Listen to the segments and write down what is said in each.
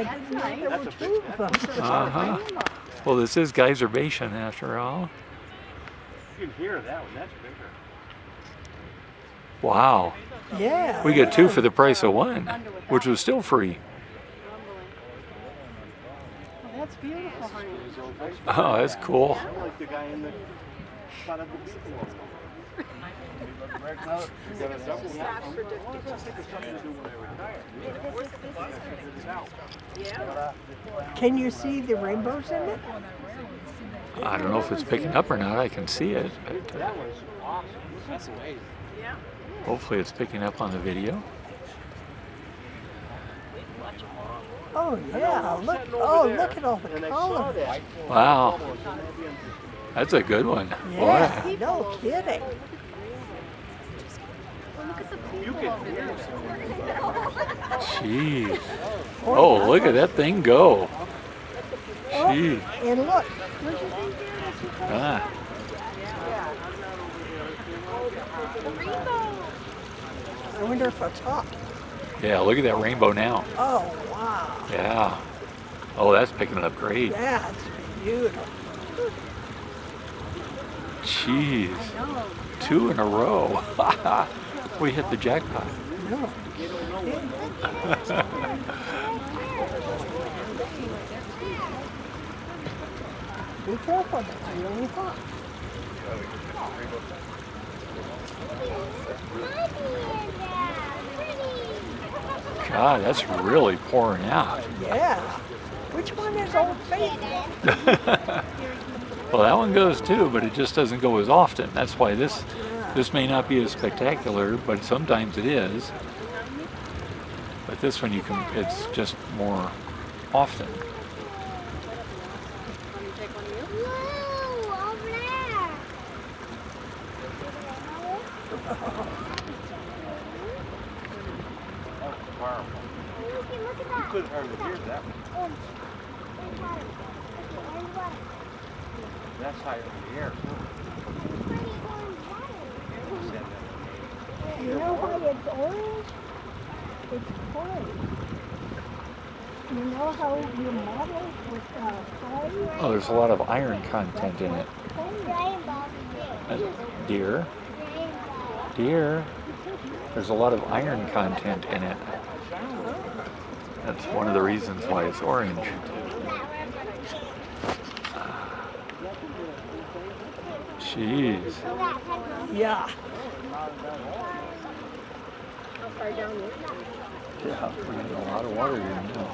I didn't know there were two of them. Uh-huh. Well, this is Geyser Basin after all. You can hear that one. That's bigger. Wow. Yeah. We get two for the price of one, which was still free. Well, that's beautiful, honey. Oh, that's cool. I like the guy in the front of the people. Can you see the rainbows in it? I don't know if it's picking up or not. I can see it. But, That was awesome. That's amazing. hopefully it's picking up on the video. Oh yeah, look! Oh, look at all the colors. Wow. That's a good one. Yeah, Boy. no kidding. Jeez. Oh, look at that thing go. Jeez. And look, Ah. I wonder if it's up. Yeah, look at that rainbow now. Oh wow. Yeah. Oh, that's picking it up great. Yeah, it's beautiful. Jeez. Two in a row. We hit the jackpot. No. Be careful, it's really hot. God, that's really pouring out. Yeah. Which one is Old Faithful? Well, that one goes too, but it just doesn't go as often. That's why this may not be as spectacular, but sometimes it is. But this one it's just more often. You couldn't hardly hear that one. That's higher in the air, too. You know why it's orange? It's clay. You know how you model with clay? Oh, there's a lot of iron content in it. Deer. Deer. There's a lot of iron content in it. That's one of the reasons why it's orange. Jeez. Yeah. Yeah, we're getting a lot of water here now.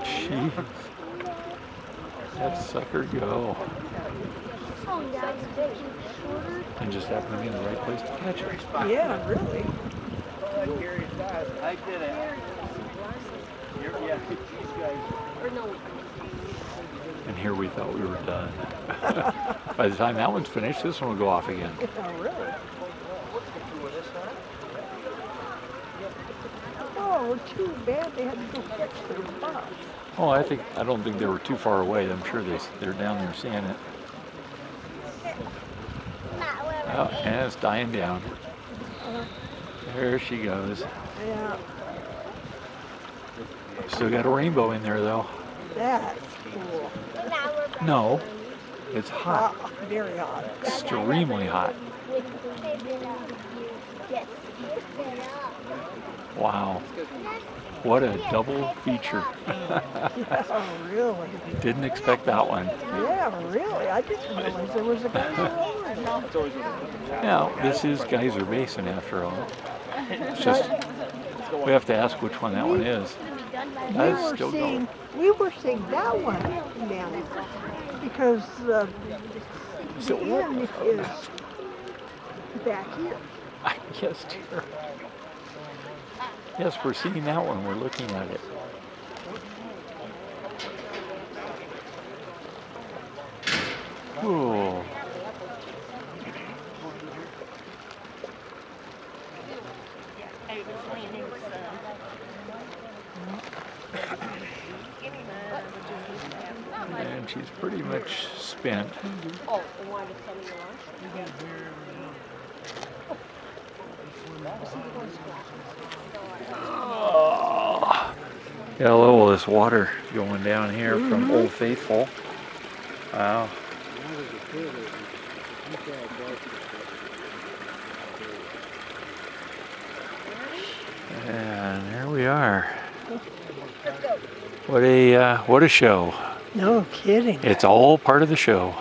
Jeez. That sucker go. And just happened to be in the right place to catch it. Yeah, really. I did it. Yeah, these guys. And here we thought we were done. By the time that one's finished, this one will go off again. Oh, really? Oh, too bad they had to go fix their bus. Oh, I don't think they were too far away. I'm sure they're down there seeing it. Oh, and it's dying down. There she goes. Yeah, Still got a rainbow in there though. that's cool. No, it's hot. Very hot. Extremely hot. Wow. What a double feature. Yeah, really. Didn't expect that one. Yeah, really. I didn't realize there was a geyser. Now, this is Geyser Basin after all. It's just, we have to ask which one that one is. That's still going. We were seeing that one now because the end is back here. I guess, dear. Yes, we're seeing that one. We're looking at it. Ooh. And she's pretty much much spent. Oh, and why did some of your lunch? Oh, got a little of this water going down here from Old Faithful. Wow. And there we are. What a show. No kidding. It's all part of the show.